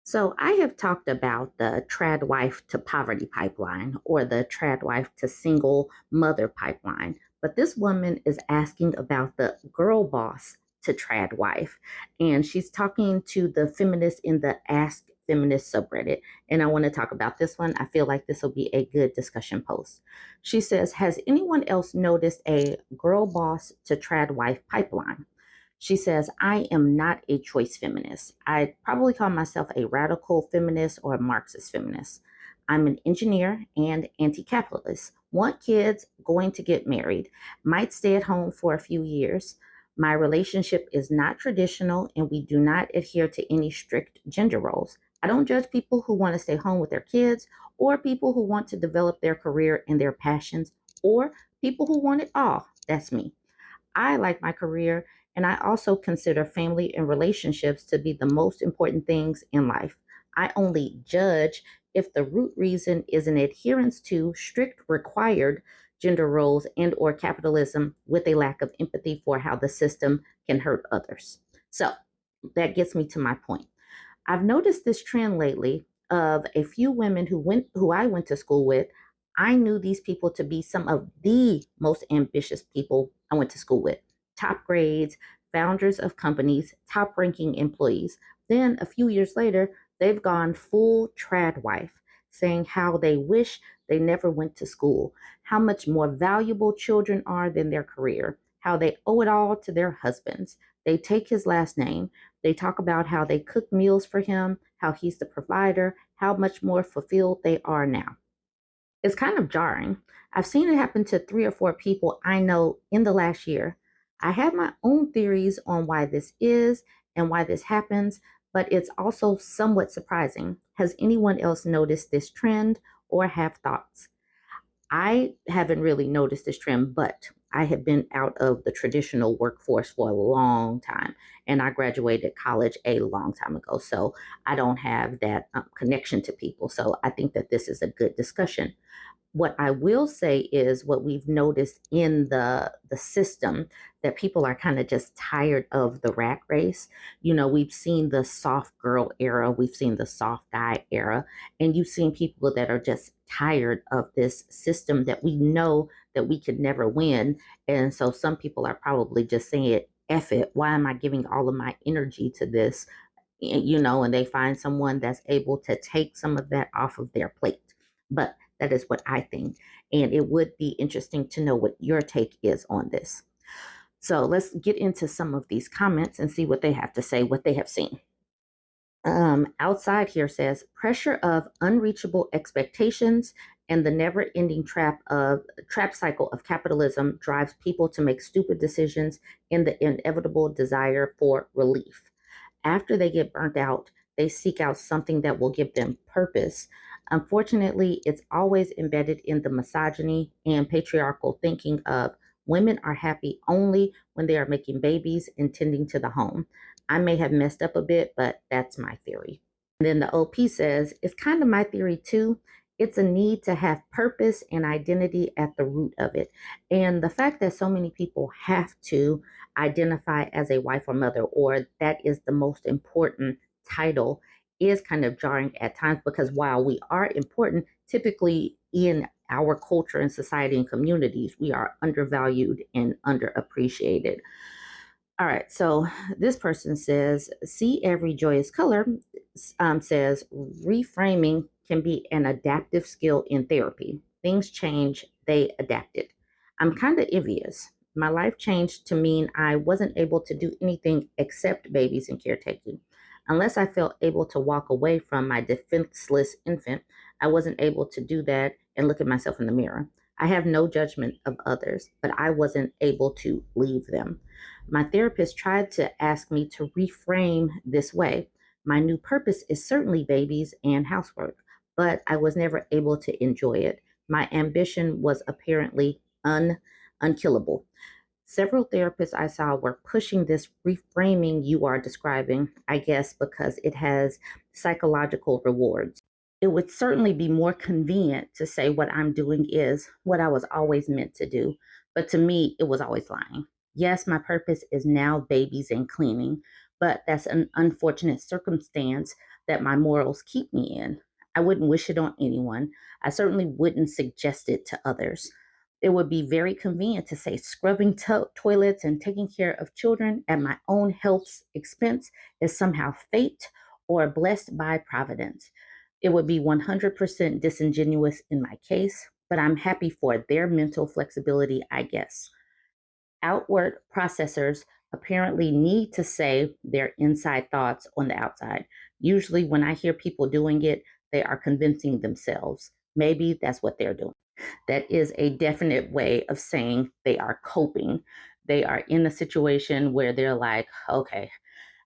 So I have talked about the TradWife to poverty pipeline or the TradWife to single mother pipeline, but this woman is asking about the Girlboss to TradWife, and she's talking to the feminists in the Ask Feminist subreddit. And I want to talk about this one. I feel like this will be a good discussion post. She says, has anyone else noticed a Girlboss to TradWife pipeline? She says, I am not a choice feminist. I'd probably call myself a radical feminist or a Marxist feminist. I'm an engineer and anti capitalist. Want kids, going to get married, might stay at home for a few years. My relationship is not traditional and we do not adhere to any strict gender roles. I don't judge people who want to stay home with their kids or people who want to develop their career and their passions or people who want it all. That's me. I like my career, and I also consider family and relationships to be the most important things in life. I only judge if the root reason is an adherence to strict required gender roles and or capitalism with a lack of empathy for how the system can hurt others. So, that gets me to my point. I've noticed this trend lately of a few women who I went to school with. I knew these people to be some of the most ambitious people I went to school with. Top grades, founders of companies, top ranking employees. Then a few years later, they've gone full trad wife, saying how they wish they never went to school, how much more valuable children are than their career, how they owe it all to their husbands. They take his last name. They talk about how they cook meals for him, how he's the provider, how much more fulfilled they are now. It's kind of jarring. I've seen it happen to three or four people I know in the last year. I have my own theories on why this is and why this happens, but it's also somewhat surprising. Has anyone else noticed this trend or have thoughts? I haven't really noticed this trend, but I have been out of the traditional workforce for a long time, and I graduated college a long time ago. So I don't have that connection to people. So I think that this is a good discussion. What I will say is what we've noticed in the system, that people are kind of just tired of the rat race. You know, we've seen the soft girl era, we've seen the soft guy era, and you've seen people that are just tired of this system that we know that we could never win. And so some people are probably just saying, F it, why am I giving all of my energy to this? And they find someone that's able to take some of that off of their plate. But that is what I think. And it would be interesting to know what your take is on this. So let's get into some of these comments and see what they have to say, what they have seen. Outside here says pressure of unreachable expectations and the never-ending trap cycle of capitalism drives people to make stupid decisions in the inevitable desire for relief. After they get burnt out, they seek out something that will give them purpose. Unfortunately, it's always embedded in the misogyny and patriarchal thinking of women are happy only when they are making babies and tending to the home. I may have messed up a bit, but that's my theory. And then the OP says, it's kind of my theory too. It's a need to have purpose and identity at the root of it. And the fact that so many people have to identify as a wife or mother, or that is the most important title, is kind of jarring at times because while we are important, typically in our culture and society and communities, we are undervalued and underappreciated. All right, so this person says, see every joyous color, says reframing can be an adaptive skill in therapy. Things change, they adapted. I'm kind of envious. My life changed to mean I wasn't able to do anything except babies and caretaking. Unless I felt able to walk away from my defenseless infant, I wasn't able to do that and look at myself in the mirror. I have no judgment of others, but I wasn't able to leave them. My therapist tried to ask me to reframe this way. My new purpose is certainly babies and housework, but I was never able to enjoy it. My ambition was apparently unkillable. Several therapists I saw were pushing this reframing you are describing, I guess, because it has psychological rewards. It would certainly be more convenient to say what I'm doing is what I was always meant to do. But to me, it was always lying. Yes, my purpose is now babies and cleaning, but that's an unfortunate circumstance that my morals keep me in. I wouldn't wish it on anyone. I certainly wouldn't suggest it to others. It would be very convenient to say scrubbing toilets and taking care of children at my own health's expense is somehow fate or blessed by providence. It would be 100% disingenuous in my case, but I'm happy for their mental flexibility, I guess. Outward processors apparently need to say their inside thoughts on the outside. Usually, when I hear people doing it, they are convincing themselves. Maybe that's what they're doing. That is a definite way of saying they are coping. They are in a situation where they're like, okay,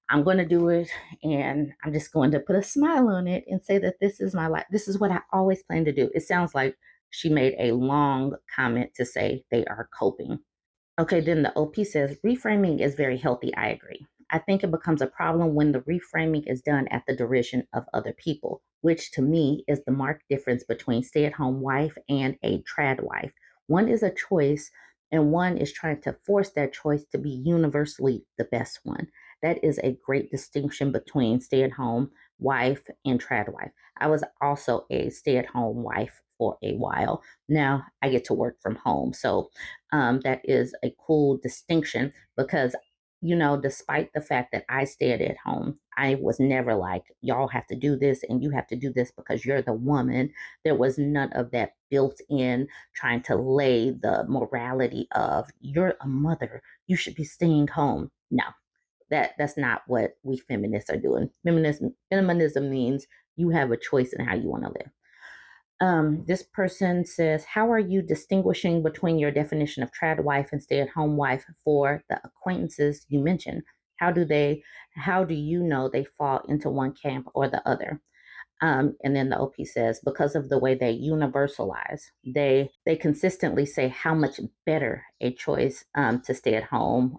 I'm going to do it and I'm just going to put a smile on it and say that this is my life. This is what I always plan to do. It sounds like she made a long comment to say they are coping. Okay, then the OP says reframing is very healthy. I agree. I think it becomes a problem when the reframing is done at the derision of other people, which to me is the marked difference between stay at home wife and a trad wife. One is a choice, and one is trying to force that choice to be universally the best one. That is a great distinction between stay at home wife and trad wife. I was also a stay at home wife for a while. Now I get to work from home. So that is a cool distinction because, despite the fact that I stayed at home, I was never like, y'all have to do this and you have to do this because you're the woman. There was none of that built in trying to lay the morality of you're a mother, you should be staying home. No, that's not what we feminists are doing. Feminism means you have a choice in how you want to live. This person says, how are you distinguishing between your definition of trad wife and stay at home wife for the acquaintances you mentioned? How do you know they fall into one camp or the other? And then the OP says, because of the way they universalize, they consistently say how much better a choice to stay at home,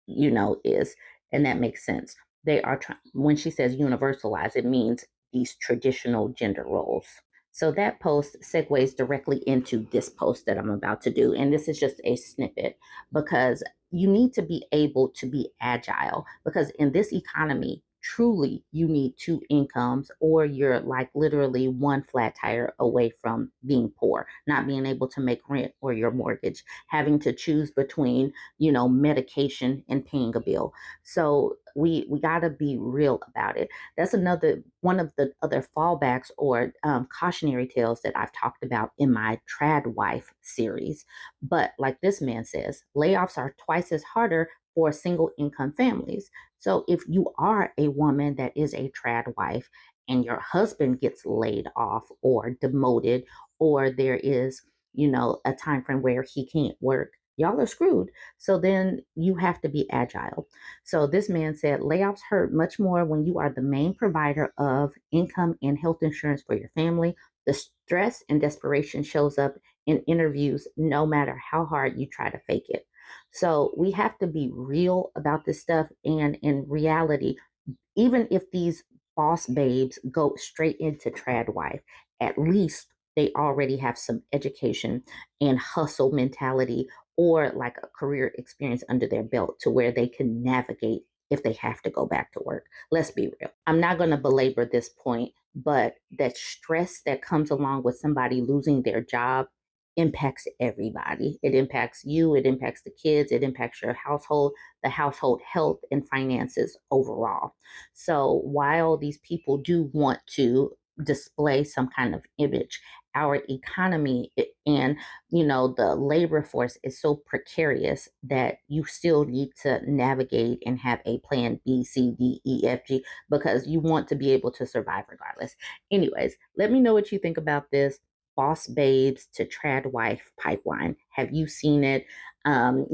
is, and that makes sense. They are trying. When she says universalize, it means these traditional gender roles. So that post segues directly into this post that I'm about to do, and this is just a snippet because you need to be able to be agile because in this economy truly you need two incomes or you're like literally one flat tire away from being poor, not being able to make rent or your mortgage, having to choose between medication and paying a bill. So we got to be real about it. That's another one of the other fallbacks or cautionary tales that I've talked about in my trad wife series. But like this man says, layoffs are twice as harder for single income families. So if you are a woman that is a trad wife and your husband gets laid off or demoted, or there is, a time frame where he can't work, y'all are screwed. So then you have to be agile. So this man said layoffs hurt much more when you are the main provider of income and health insurance for your family. The stress and desperation shows up in interviews no matter how hard you try to fake it. So we have to be real about this stuff. And in reality, even if these boss babes go straight into trad wife, at least they already have some education and hustle mentality or like a career experience under their belt to where they can navigate if they have to go back to work. Let's be real. I'm not going to belabor this point, but that stress that comes along with somebody losing their job impacts everybody. It impacts you, it impacts the kids, it impacts your household, the household health and finances overall. So while these people do want to display some kind of image, our economy and the labor force is so precarious that you still need to navigate and have a plan B, C, D, E, F, G because you want to be able to survive regardless. Anyways, let me know what you think about this boss babes to trad wife pipeline. Have you seen it? Can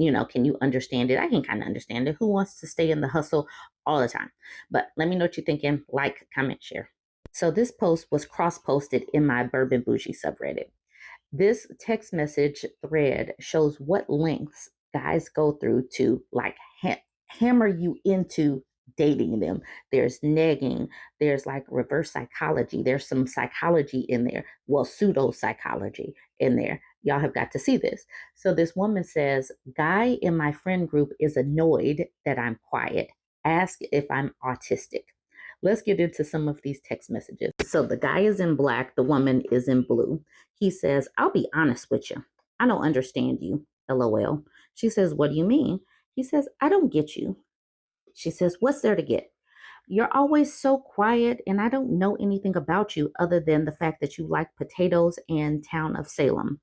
you understand it? I can kind of understand it. Who wants to stay in the hustle all the time? But let me know what you're thinking. Like, comment, share. So this post was cross-posted in my BurbNBougie subreddit. This text message thread shows what lengths guys go through to like hammer you into dating them. There's negging, there's like reverse psychology, there's some psychology in there, well, pseudo psychology in there. Y'all have got to see this. So this woman says, guy in my friend group is annoyed that I'm quiet. Ask if I'm autistic. Let's get into some of these text messages. So the guy is in black, the woman is in blue. He says, I'll be honest with you. I don't understand you. LOL. She says, what do you mean? He says, I don't get you. She says, what's there to get? You're always so quiet, and I don't know anything about you other than the fact that you like potatoes and Town of Salem.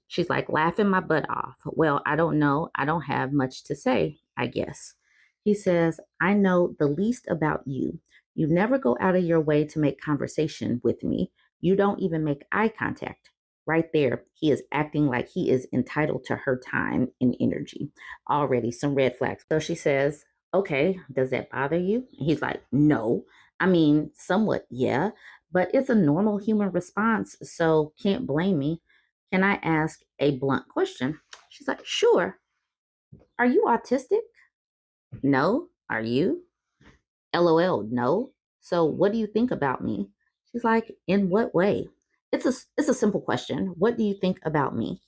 She's like, laughing my butt off. Well, I don't know. I don't have much to say, I guess. He says, I know the least about you. You never go out of your way to make conversation with me. You don't even make eye contact. Right there, he is acting like he is entitled to her time and energy. Already some red flags. So she says, okay, does that bother you? He's like, no. I mean, somewhat, yeah, but it's a normal human response, so can't blame me. Can I ask a blunt question? She's like, sure. Are you autistic? No. Are you? LOL, no. So what do you think about me? She's like, in what way? It's a simple question. What do you think about me?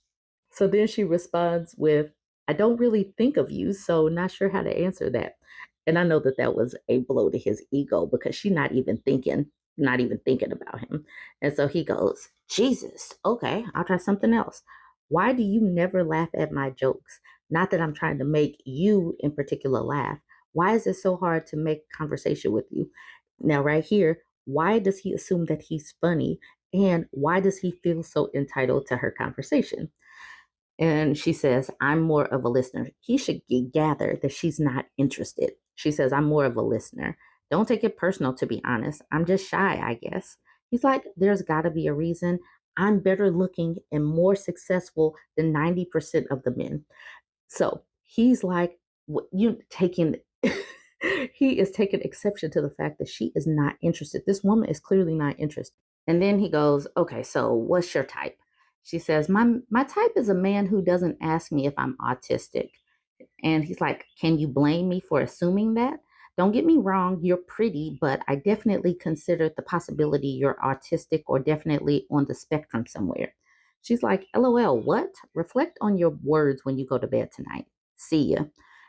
So then she responds with, I don't really think of you, so not sure how to answer that. And I know that that was a blow to his ego because she's not even thinking about him. And so he goes, Jesus, okay, I'll try something else. Why do you never laugh at my jokes? Not that I'm trying to make you in particular laugh. Why is it so hard to make conversation with you? Now, right here, why does he assume that he's funny? And why does he feel so entitled to her conversation? And she says, I'm more of a listener. He should gather that she's not interested. She says, I'm more of a listener. Don't take it personal, to be honest. I'm just shy, I guess. He's like, there's got to be a reason. I'm better looking and more successful than 90% of the men. So he's like, you taking, he is taking exception to the fact that she is not interested. This woman is clearly not interested. And then he goes, okay, so what's your type? She says, my type is a man who doesn't ask me if I'm autistic. And he's like, can you blame me for assuming that? Don't get me wrong, you're pretty, but I definitely considered the possibility you're autistic or definitely on the spectrum somewhere. She's like, LOL, what? Reflect on your words when you go to bed tonight. See ya.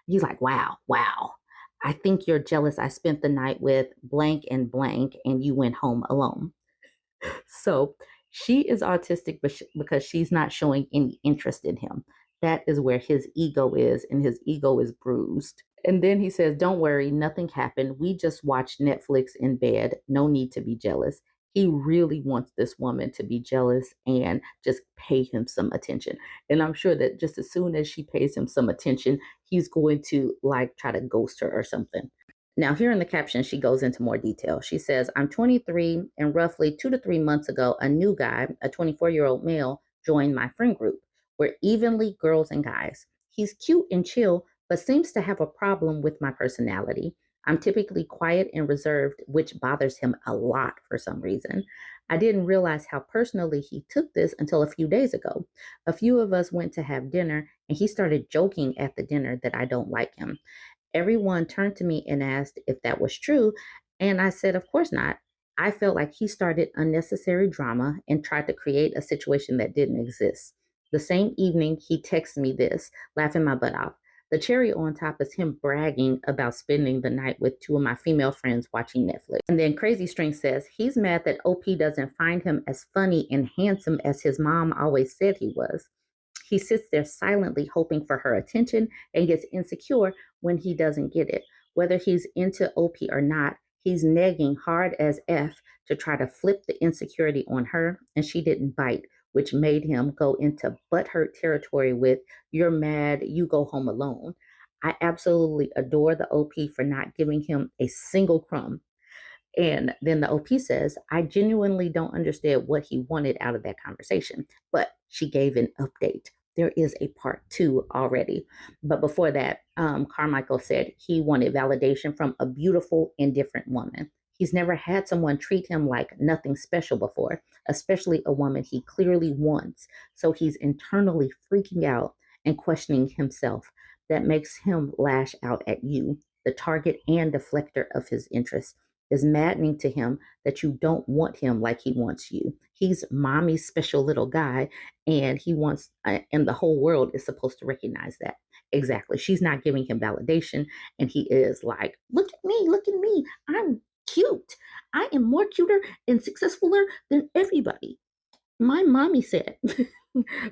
He's like, wow, wow. I think you're jealous I spent the night with blank and you went home alone. So she is autistic because she's not showing any interest in him. That is where his ego is, and his ego is bruised. And then he says, don't worry, nothing happened. We just watched Netflix in bed. No need to be jealous. He really wants this woman to be jealous and just pay him some attention. And I'm sure that just as soon as she pays him some attention, he's going to like try to ghost her or something. Now, here in the caption, she goes into more detail. She says, I'm 23, and roughly 2 to 3 months ago, a new guy, a 24-year-old male, joined my friend group. We're evenly girls and guys. He's cute and chill, but seems to have a problem with my personality. I'm typically quiet and reserved, which bothers him a lot for some reason. I didn't realize how personally he took this until a few days ago. A few of us went to have dinner, and he started joking at the dinner that I don't like him. Everyone turned to me and asked if that was true, and I said, of course not. I felt like he started unnecessary drama and tried to create a situation that didn't exist. The same evening, he texted me this, laughing my butt off. The cherry on top is him bragging about spending the night with two of my female friends watching Netflix. And then Crazy String says he's mad that OP doesn't find him as funny and handsome as his mom always said he was. He sits there silently hoping for her attention and gets insecure when he doesn't get it. Whether he's into OP or not, he's negging hard as F to try to flip the insecurity on her, and she didn't bite, which made him go into butthurt territory with, you're mad, you go home alone. I absolutely adore the OP for not giving him a single crumb. And then the OP says, I genuinely don't understand what he wanted out of that conversation, but she gave an update. There is a part 2 already. But before that, Carmichael said he wanted validation from a beautiful, indifferent woman. He's never had someone treat him like nothing special before, especially a woman he clearly wants. So he's internally freaking out and questioning himself. That makes him lash out at you, the target and deflector of his interests. Is maddening to him that you don't want him like he wants you. He's mommy's special little guy, and he wants, and the whole world is supposed to recognize that. Exactly. She's not giving him validation, and he is like, look at me, I'm cute. I am more cuter and successfuler than everybody. My mommy said.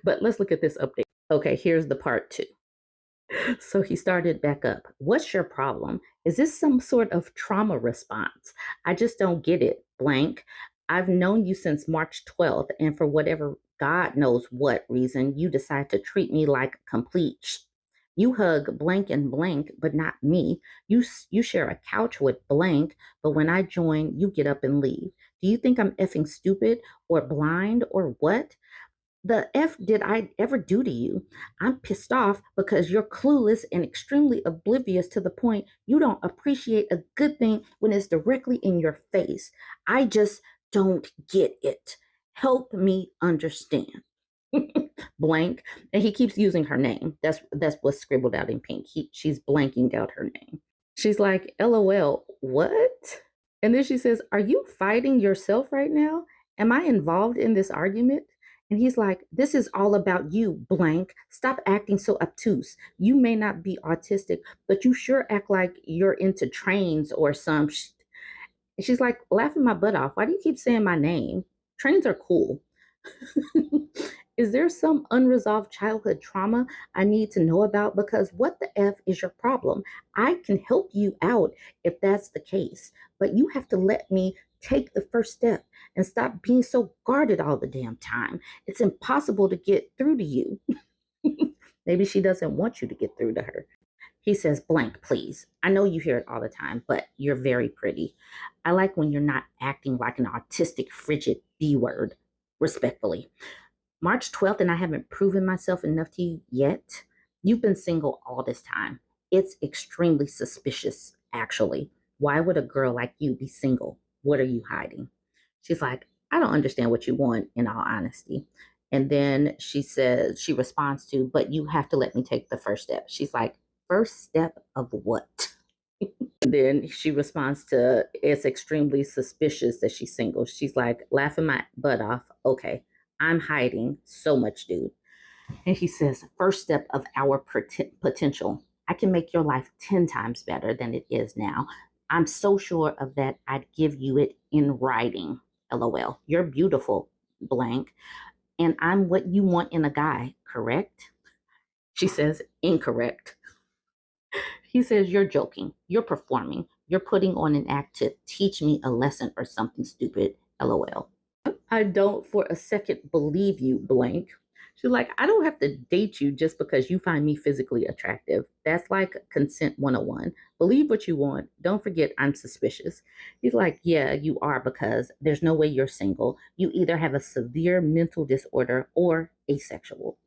But let's look at this update. Okay, here's the part 2. So he started back up. What's your problem? Is this some sort of trauma response? I just don't get it. Blank. I've known you since March 12th, and for whatever God knows what reason, you decide to treat me like complete. You hug blank and blank, but not me. You share a couch with blank, but when I join, you get up and leave. Do you think I'm effing stupid or blind or what? The F did I ever do to you? I'm pissed off because you're clueless and extremely oblivious to the point you don't appreciate a good thing when it's directly in your face. I just don't get it. Help me understand. Blank. And he keeps using her name. That's what's scribbled out in pink. She's blanking out her name. She's like, LOL, what? And then she says, are you fighting yourself right now? Am I involved in this argument? And he's like, this is all about you, blank. Stop acting so obtuse. You may not be autistic, but you sure act like you're into trains or some shit. And she's like, laughing my butt off. Why do you keep saying my name? Trains are cool. Is there some unresolved childhood trauma I need to know about? Because what the F is your problem? I can help you out if that's the case, but you have to let me take the first step and stop being so guarded all the damn time. It's impossible to get through to you. Maybe she doesn't want you to get through to her. He says, blank, please. I know you hear it all the time, but you're very pretty. I like when you're not acting like an autistic, frigid B word, respectfully. March 12th, and I haven't proven myself enough to you yet. You've been single all this time. It's extremely suspicious, actually. Why would a girl like you be single? What are you hiding? She's like, I don't understand what you want, in all honesty. And then she responds to, but you have to let me take the first step. She's like, first step of what? Then she responds to, it's extremely suspicious that she's single. She's like, laughing my butt off. Okay, I'm hiding so much, dude. And he says, first step of our potential. I can make your life 10 times better than it is now. I'm so sure of that, I'd give you it in writing. LOL. You're beautiful, blank. And I'm what you want in a guy, correct? She says, incorrect. He says, you're joking. You're performing. You're putting on an act to teach me a lesson or something stupid. LOL. I don't for a second believe you, blank. She's like, I don't have to date you just because you find me physically attractive. That's like consent 101. Believe what you want. Don't forget I'm suspicious. He's like, yeah, you are, because there's no way you're single. You either have a severe mental disorder or asexual.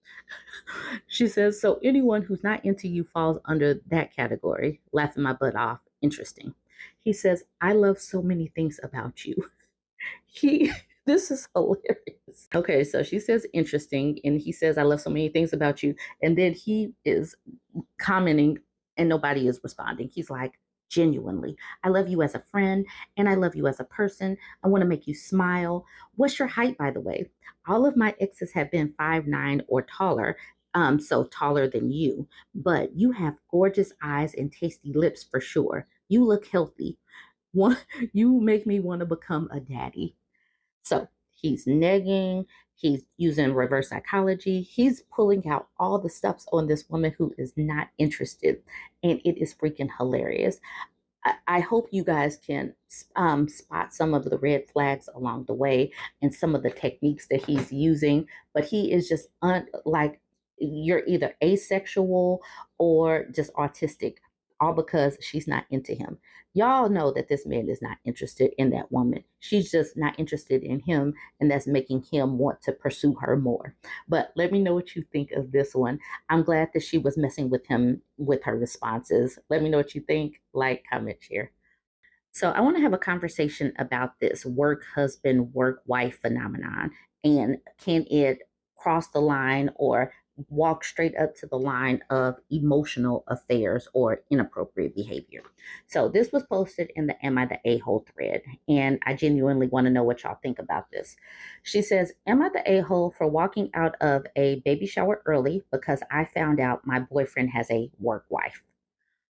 She says, so anyone who's not into you falls under that category. Laughing my butt off. Interesting. He says, I love so many things about you. He This is hilarious. Okay, so she says interesting, and he says, I love so many things about you. And then he is commenting, and nobody is responding. He's like, genuinely, I love you as a friend, and I love you as a person. I want to make you smile. What's your height, by the way? All of my exes have been 5'9" or taller. So taller than you, but you have gorgeous eyes and tasty lips for sure. You look healthy. One, you make me want to become a daddy. So he's negging, he's using reverse psychology, he's pulling out all the stops on this woman who is not interested. And it is freaking hilarious. I hope you guys can spot some of the red flags along the way and some of the techniques that he's using. But he is just like, you're either asexual or just autistic, all because she's not into him. Y'all know that this man is not interested in that woman. She's just not interested in him, and that's making him want to pursue her more. But let me know what you think of this one. I'm glad that she was messing with him with her responses. Let me know what you think. Like, comment, share. So I want to have a conversation about this work husband, work wife phenomenon. And can it cross the line or walk straight up to the line of emotional affairs or inappropriate behavior? So this was posted in the Am I the A-hole thread. And I genuinely want to know what y'all think about this. She says, am I the a-hole for walking out of a baby shower early because I found out my boyfriend has a work wife?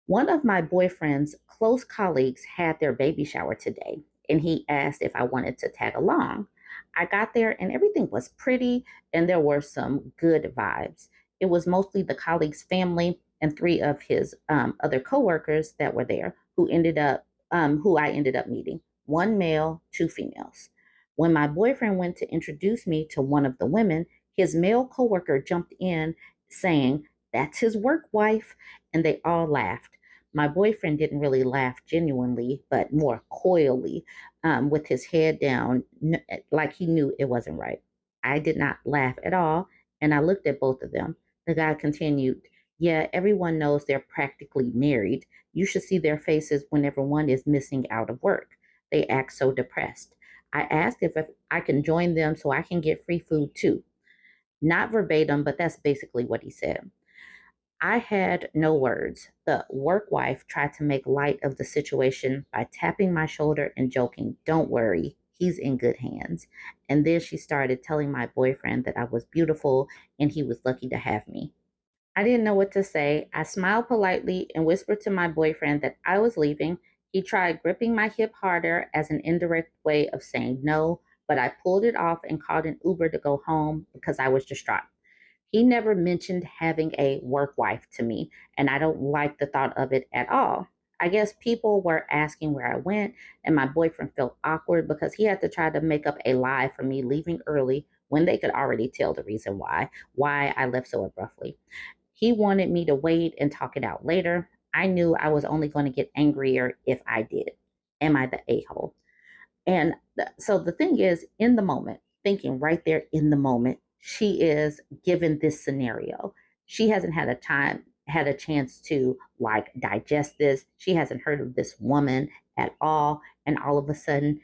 One of my boyfriend's close colleagues had their baby shower today, and he asked if I wanted to tag along. I got there and everything was pretty, and there were some good vibes. It was mostly the colleague's family and three of his other coworkers that were there who I ended up meeting. One male, two females. When my boyfriend went to introduce me to one of the women, his male coworker jumped in saying, "That's his work wife," and they all laughed. My boyfriend didn't really laugh genuinely, but more coyly, with his head down, like he knew it wasn't right. I did not laugh at all, and I looked at both of them. The guy continued, "Yeah, everyone knows they're practically married. You should see their faces whenever one is missing out of work. They act so depressed." I asked if I can join them so I can get free food too. Not verbatim, but that's basically what he said. I had no words. The work wife tried to make light of the situation by tapping my shoulder and joking, "Don't worry, he's in good hands." And then she started telling my boyfriend that I was beautiful and he was lucky to have me. I didn't know what to say. I smiled politely and whispered to my boyfriend that I was leaving. He tried gripping my hip harder as an indirect way of saying no, but I pulled it off and called an Uber to go home because I was distraught. He never mentioned having a work wife to me, and I don't like the thought of it at all. I guess people were asking where I went, and my boyfriend felt awkward because he had to try to make up a lie for me leaving early when they could already tell the reason why I left so abruptly. He wanted me to wait and talk it out later. I knew I was only going to get angrier if I did. Am I the a hole? And so the thing is, in the moment, thinking right there in the moment, she is given this scenario. She hasn't had a chance to like digest this. She hasn't heard of this woman at all. And all of a sudden,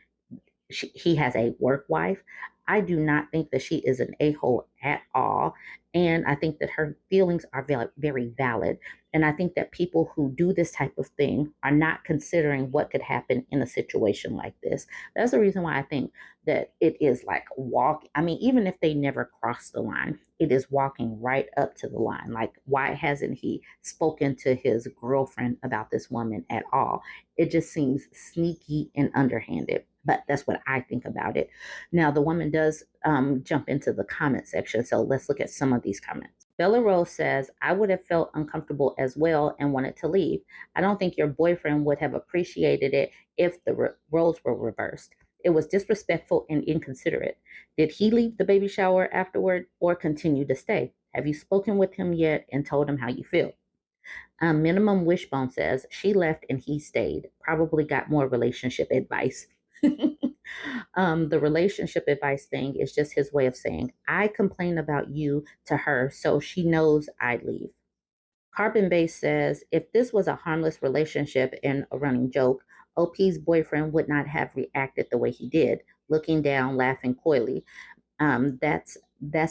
he has a work wife. I do not think that she is an a hole at all. And I think that her feelings are very, very valid. And I think that people who do this type of thing are not considering what could happen in a situation like this. That's the reason why I think that it is like walk. I mean, even if they never cross the line, it is walking right up to the line. Like, why hasn't he spoken to his girlfriend about this woman at all? It just seems sneaky and underhanded. But that's what I think about it. Now, the woman does jump into the comment section. So let's look at some of these comments. Bella Rose says, "I would have felt uncomfortable as well and wanted to leave. I don't think your boyfriend would have appreciated it if the roles were reversed. It was disrespectful and inconsiderate. Did he leave the baby shower afterward or continue to stay? Have you spoken with him yet and told him how you feel?" Minimum Wishbone says, "She left and he stayed. Probably got more relationship advice." The relationship advice thing is just his way of saying, "I complain about you to her, so she knows I'd leave." Carbon Base says, "If this was a harmless relationship and a running joke, OP's boyfriend would not have reacted the way he did, looking down, laughing coyly. That's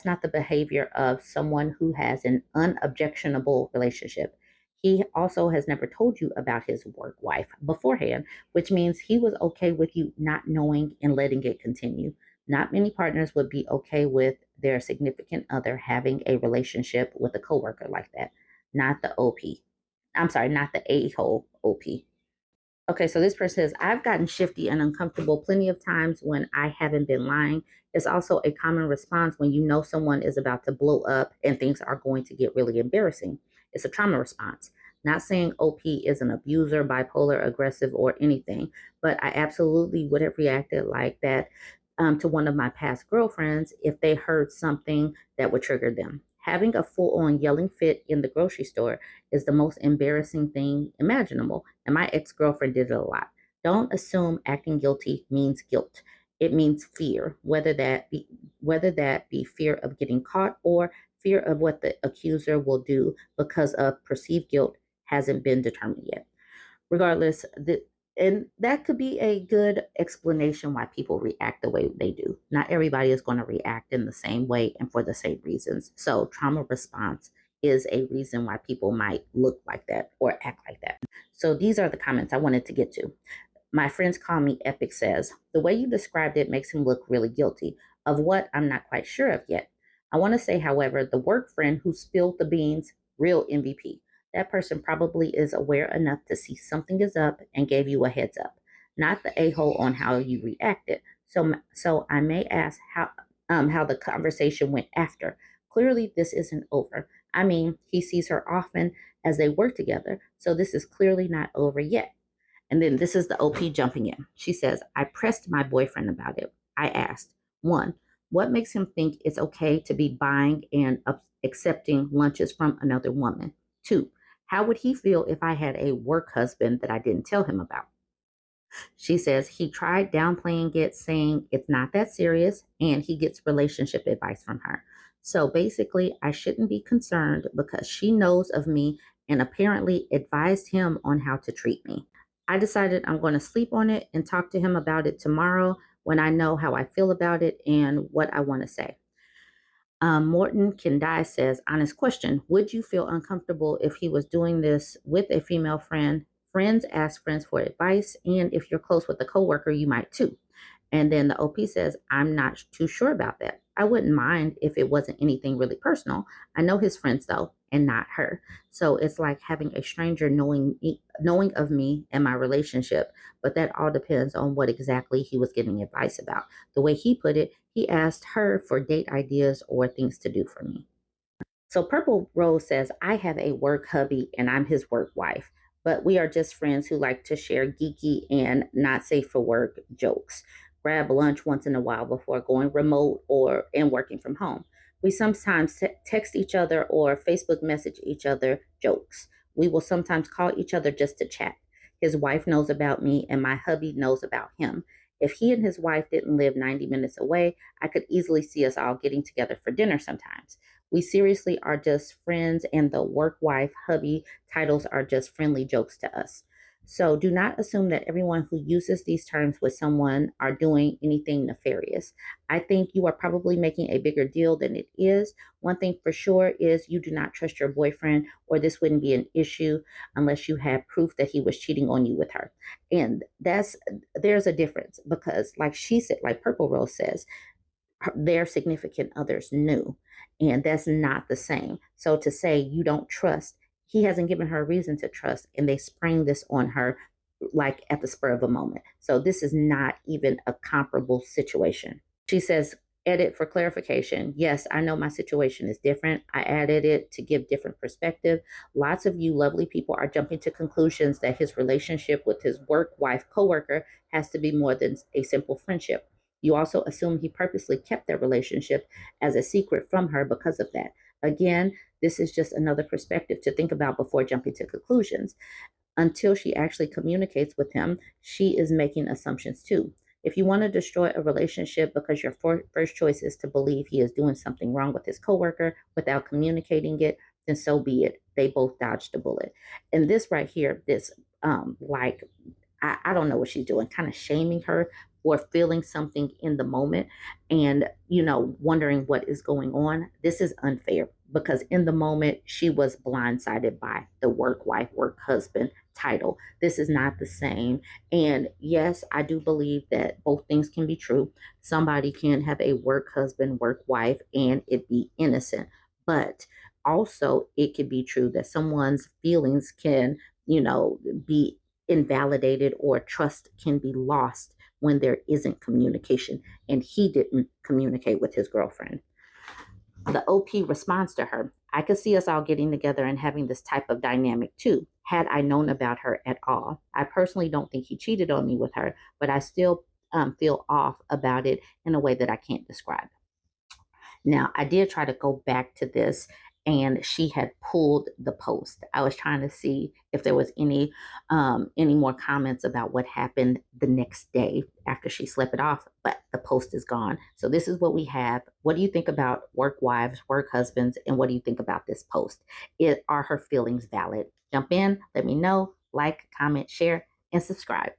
not the behavior of someone who has an unobjectionable relationship. He also has never told you about his work wife beforehand, which means he was okay with you not knowing and letting it continue. Not many partners would be okay with their significant other having a relationship with a coworker like that. Not the OP. I'm sorry, not the a-hole OP." Okay, so this person says, "I've gotten shifty and uncomfortable plenty of times when I haven't been lying. It's also a common response when you know someone is about to blow up and things are going to get really embarrassing. It's a trauma response. Not saying OP is an abuser, bipolar, aggressive, or anything, but I absolutely would have reacted like that to one of my past girlfriends if they heard something that would trigger them. Having a full on yelling fit in the grocery store is the most embarrassing thing imaginable, and my ex girlfriend did it a lot. Don't assume acting guilty means guilt. It means fear, whether that be fear of getting caught or fear of what the accuser will do because of perceived guilt hasn't been determined yet. Regardless, and that could be a good explanation why people react the way they do. Not everybody is going to react in the same way and for the same reasons. So, trauma response is a reason why people might look like that or act like that. So, these are the comments I wanted to get to. My friends call me Epic says, "The way you described it makes him look really guilty. Of what, I'm not quite sure of yet. I want to say, however, the work friend who spilled the beans, real MVP. That person probably is aware enough to see something is up and gave you a heads up, not the a-hole on how you reacted. So I may ask how the conversation went after. Clearly, this isn't over. I mean, he sees her often as they work together, so this is clearly not over yet. And then this is the OP jumping in. She says, I pressed my boyfriend about it. I asked, one, what makes him think it's okay to be buying and accepting lunches from another woman? Two, how would he feel if I had a work husband that I didn't tell him about? She says he tried downplaying it, saying it's not that serious, and he gets relationship advice from her. So basically, I shouldn't be concerned because she knows of me and apparently advised him on how to treat me. I decided I'm going to sleep on it and talk to him about it tomorrow when I know how I feel about it and what I want to say. Morton Kendai says, honest question, would you feel uncomfortable if he was doing this with a female friend? Friends ask friends for advice, and if you're close with a coworker, you might too. And then the OP says, I'm not too sure about that. I wouldn't mind if it wasn't anything really personal. I know his friends though, and not her. So it's like having a stranger knowing of me and my relationship, but that all depends on what exactly he was giving advice about. The way he put it, he asked her for date ideas or things to do for me. So Purple Rose says, I have a work hubby and I'm his work wife, but we are just friends who like to share geeky and not safe for work jokes. Grab lunch once in a while before going remote or and working from home. We sometimes text each other or Facebook message each other jokes. We will sometimes call each other just to chat. His wife knows about me and my hubby knows about him. If he and his wife didn't live 90 minutes away, I could easily see us all getting together for dinner sometimes. We seriously are just friends, and the work wife hubby titles are just friendly jokes to us. So do not assume that everyone who uses these terms with someone are doing anything nefarious. I think you are probably making a bigger deal than it is. One thing for sure is you do not trust your boyfriend, or this wouldn't be an issue unless you had proof that he was cheating on you with her. And there's a difference because, like she said, like Purple Rose says, their significant others knew. And that's not the same. So to say you don't trust, he hasn't given her a reason to trust, and they sprang this on her like at the spur of a moment. So this is not even a comparable situation. She says, edit for clarification. Yes, I know my situation is different. I added it to give different perspective. Lots of you lovely people are jumping to conclusions that his relationship with his work wife coworker has to be more than a simple friendship. You also assume he purposely kept their relationship as a secret from her because of that. Again, this is just another perspective to think about before jumping to conclusions. Until she actually communicates with him, she is making assumptions too. If you want to destroy a relationship because your first choice is to believe he is doing something wrong with his coworker without communicating it, then so be it. They both dodged a bullet. And this right here, this like I don't know what she's doing, kind of shaming her or feeling something in the moment and, wondering what is going on. This is unfair because in the moment she was blindsided by the work wife, work husband title. This is not the same. And yes, I do believe that both things can be true. Somebody can have a work husband, work wife, and it be innocent. But also, it could be true that someone's feelings can, be invalidated or trust can be lost when there isn't communication. And he didn't communicate with his girlfriend. The OP responds to her, I could see us all getting together and having this type of dynamic too, had I known about her at all. I personally don't think he cheated on me with her, but I still feel off about it in a way that I can't describe. Now, I did try to go back to this, and she had pulled the post. I was trying to see if there was any more comments about what happened the next day after she slept it off, but the post is gone. So this is what we have. What do you think about work wives, work husbands, and what do you think about this post? Are her feelings valid? Jump in, let me know, like, comment, share, and subscribe.